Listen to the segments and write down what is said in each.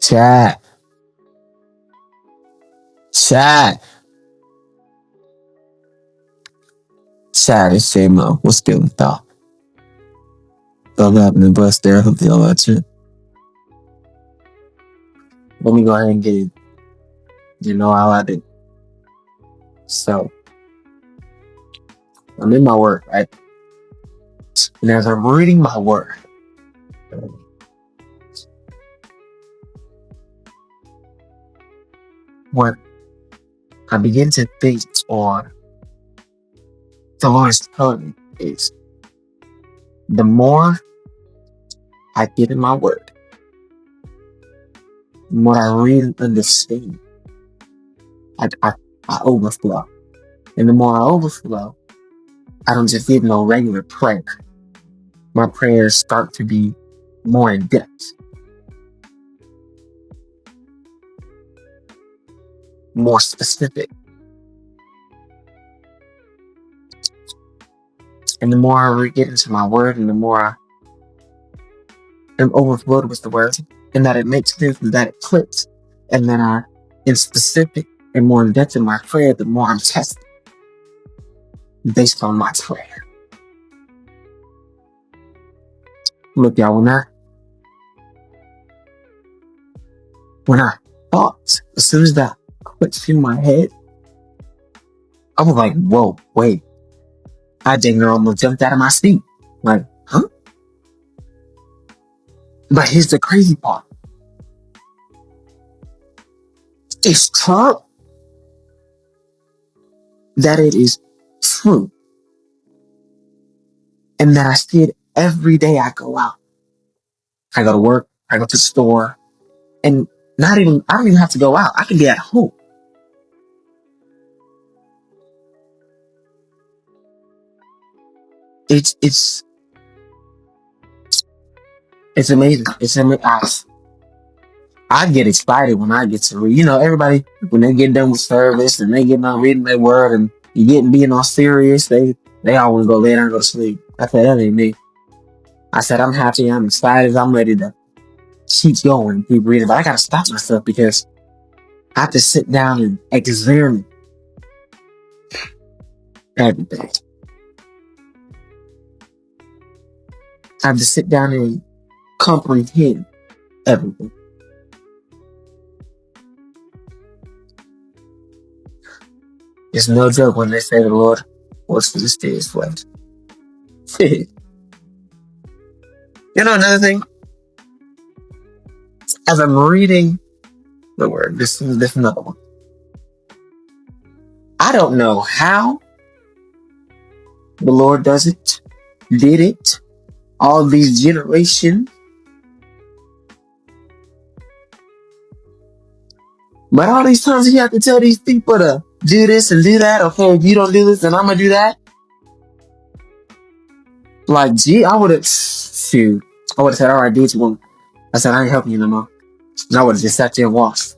Chat, chat, chat. It's J-Mo. What's good with y'all? Love happening, bust there. Hope y'all watching. Let me go ahead and get it. You know how I do. So, I'm in my work, right? And as I'm reading my work, what I begin to think on the Lord's telling me is the more I get in my word, the more I read and understand, I overflow. And the more I overflow, I don't just give no regular prayer. My prayers start to be more in depth, more specific. And the more I get into my word, and the more I am overflowed with the word, and that it makes sense, and that it clicks, and then I, in specific and more in depth in my prayer, the more I'm tested based on my prayer. Look, y'all, when I thought, as soon as that clicked through my head, I was like, whoa, wait. I dang near almost jumped out of my seat. Like, huh? But here's the crazy part. It's true that it is true. And that I see it every day I go out. I go to work, I go to the store, and I don't even have to go out. I can be at home. It's amazing. It's amazing. I get excited when I get to read. You know, everybody, when they get done with service and they get done reading their word and you get being all serious, they all want to go lay down and go to sleep. I said, that ain't me. I said, I'm happy, I'm excited, I'm ready to keep going, keep reading. But I got to stop myself because I have to sit down and examine everything. I have to sit down and comprehend everything. It's no joke when they say the Lord works for the mysterious ways. You know another thing? As I'm reading the word, this is another one. I don't know how the Lord does it, did it, all these generations. But all these times he had to tell these people to do this and do that. Okay, if you don't do this, then I'm gonna do that. Like, gee, I would have said, all right, do what you want. I said, I ain't helping you no more. And I would have just sat there and watched.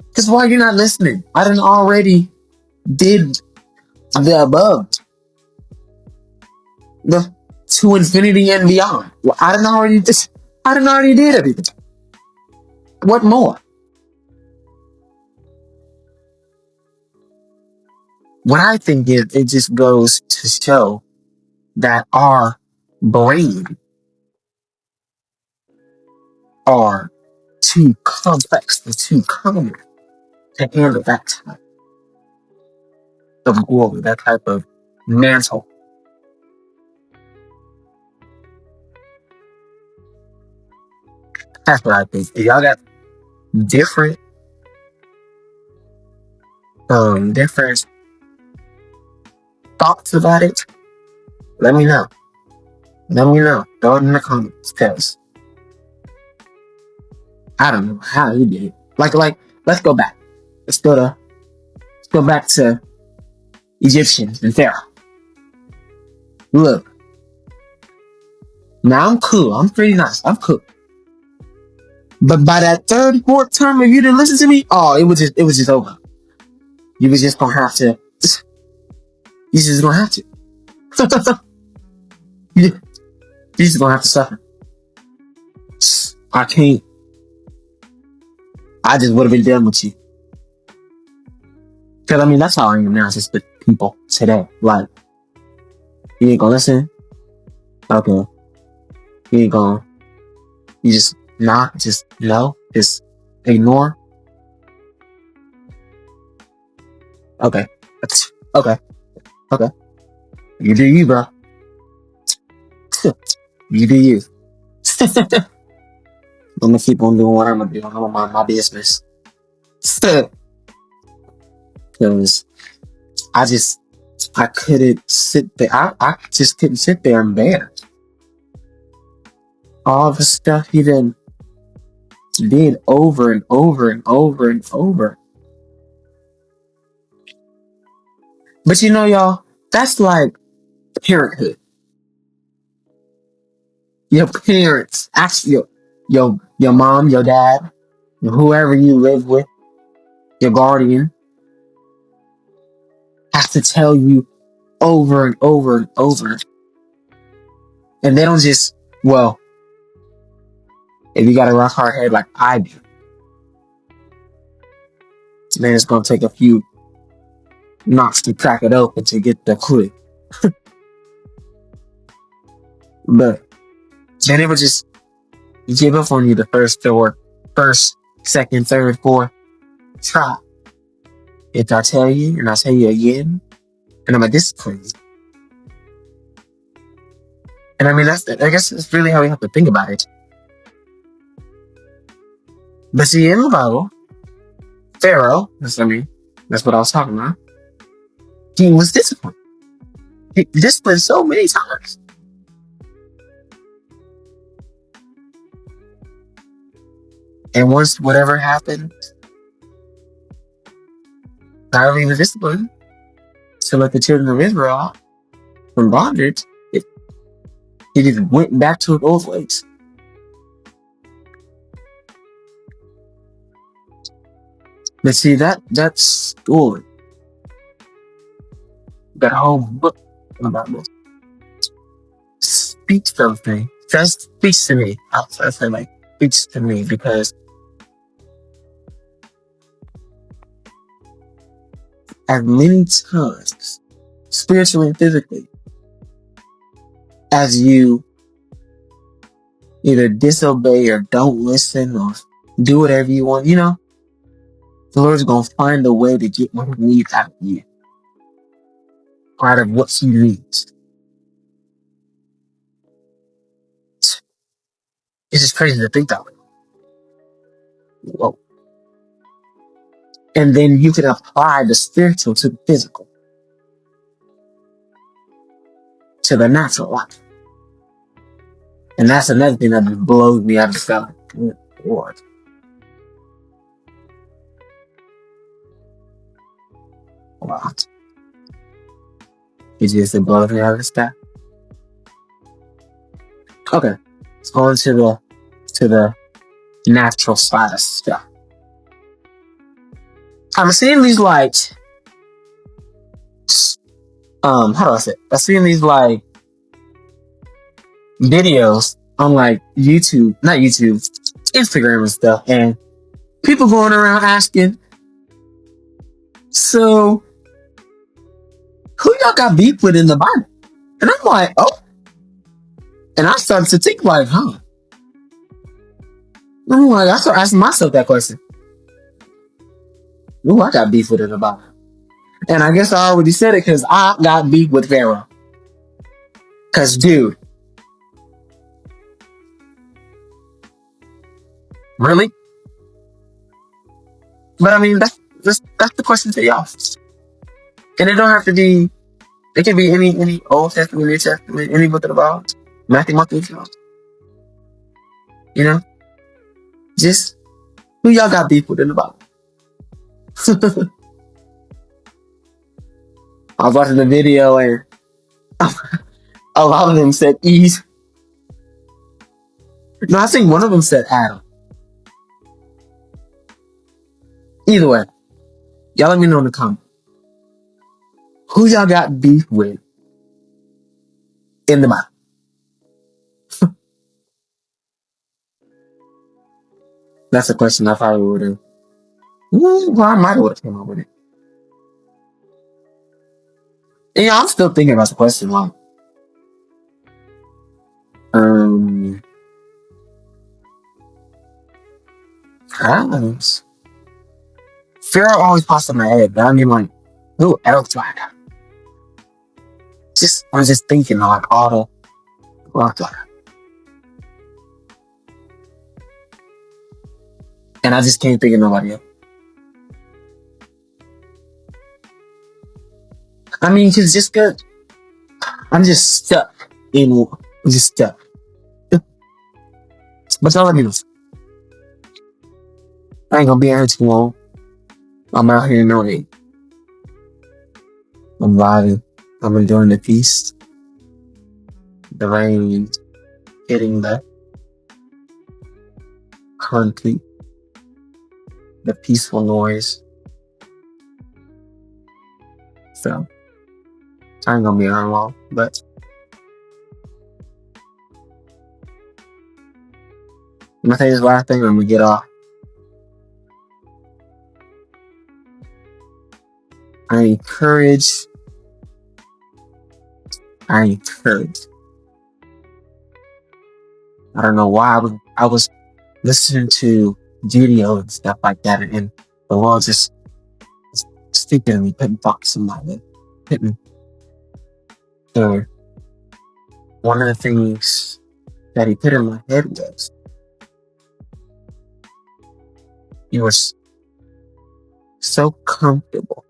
Because why are you not listening? I done already did the above. The to infinity and beyond. Well, I done already did everything. What more? What I think is, it just goes to show that our brain are too complex and too common to handle that type of glory, that type of mantle. That's what I think. If y'all got different thoughts about it, let me know. Throw it in the comments, because I don't know how he did it. Like, let's go back. Let's go back to Egyptians and Pharaoh. Look. Now I'm cool. I'm pretty nice. I'm cool. But by that third, fourth time, if you didn't listen to me, it was just over. You was just gonna have to. You just gonna have to. You just gonna have to suffer. I can't I just would have been done with you. Because I mean, that's how I am now, just with people today. Like, you ain't gonna listen? Okay. You ain't gonna, you just not, just no, just ignore? Okay. Okay. Okay. You do you, bro. You do you. I'm gonna keep on doing what I'm gonna do. I'm gonna mind my business. Because I couldn't sit there. I just couldn't sit there and bear all the stuff he then did over and over and over and over. But you know, y'all, that's like parenthood. Your parents, actually, your mom, your dad, whoever you live with, your guardian, has to tell you over and over and over. And they don't just, well, if you got a rock hard head like I do, then it's gonna take a few knocks to crack it open to get the clue. But then it would just give up on you the first, second, third, fourth try. If I tell you and I tell you again, and I'm a discipline. And I mean, I guess that's really how we have to think about it. But see, in the Bible, Pharaoh, that's what I was talking about. He was disciplined. He disciplined so many times. And once whatever happened, however he was disciplined to let the children of Israel out from bondage, he just went back to his old ways. But see, that's story, that whole book about this, speaks something. Just speaks to me. I say like speaks to me because as many times, spiritually and physically, as you either disobey or don't listen or do whatever you want, the Lord's gonna find a way to get what He needs out of you, out of what He needs. It's just crazy to think that way. Whoa. And then you can apply the spiritual to the physical, to the natural life. And that's another thing that just blows me out of the sky. Good Lord. Wow. It just blows me out of the sky. Okay. Let's go into the natural side of stuff. I'm seeing these like how do I say it? I'm seeing these like videos on like YouTube, not YouTube, Instagram and stuff, and people going around asking, so who y'all got beef with in the Bible? And I'm like, oh. And I started to think like, huh. I'm like, I started asking myself that question. Who I got beef with in the Bible? And I guess I already said it because I got beef with Pharaoh. Because, dude. Really? But I mean, that's the question to y'all. And it don't have to be, it can be any Old Testament, New Testament, any book of the Bible. Matthew, Mark, Luke, just who y'all got beef with in the Bible? I was watching the video and a lot of them said Eve. No, I think one of them said Adam. Either way, y'all let me know in the comments. Who y'all got beef with in the Bible? That's a question I probably would have Well, I might have came up with it. And, I'm still thinking about the question. Like, um, friends. Pharaoh always pops in my head, but I mean, like, who else do I got? I was just thinking, like, all the, like, and I just can't think of nobody else. I mean, cause just good. I'm just stuck I'm just stuck. But y'all let me know. I ain't gonna be out here too long. I'm out here in the rain. I'm vibing. I'm enjoying the peace. The rain hitting the concrete. The peaceful noise. So I ain't gonna be on long, but I'm gonna say this last thing and I'm gonna get off. I encourage. I don't know why I was listening to video and stuff like that, and the world just speaking to me, putting thoughts in my head. Hitting. So one of the things that he put in my head was you were so comfortable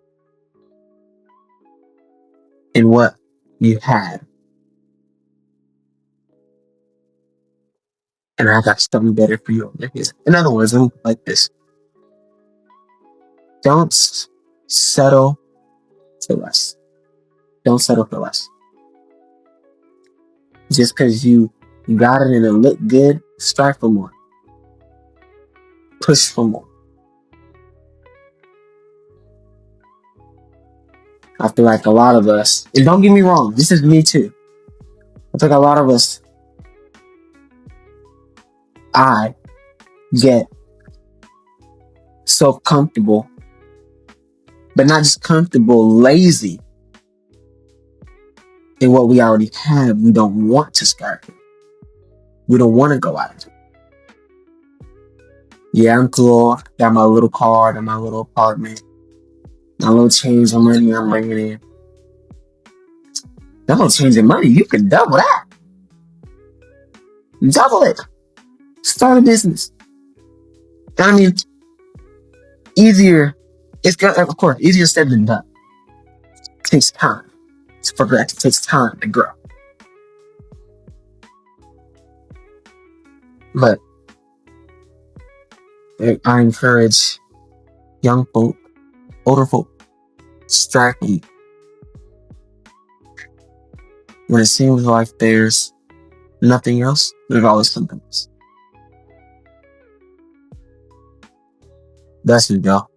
in what you had. And I got something better for you. In other words, like this. Don't settle for less. Don't settle for less. Just because you got it and it looked good, strive for more. Push for more. I feel like a lot of us, and don't get me wrong, this is me too. I think a lot of us, I get so comfortable, but not just comfortable, lazy in what we already have. We don't want to start it. We don't want to go out. Yeah, I'm cool. Got my little car and my little apartment. My little change of money I'm bringing in. That little change of money, you can double that. Double it. Start a business. I mean, easier. It's of course easier said than done. It takes time to progress. It takes time to grow. But I encourage young folk, older folk, strive for you. When it seems like there's nothing else, there's always something else. That's it, y'all.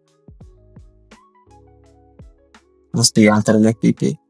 Let's see you after the next EP.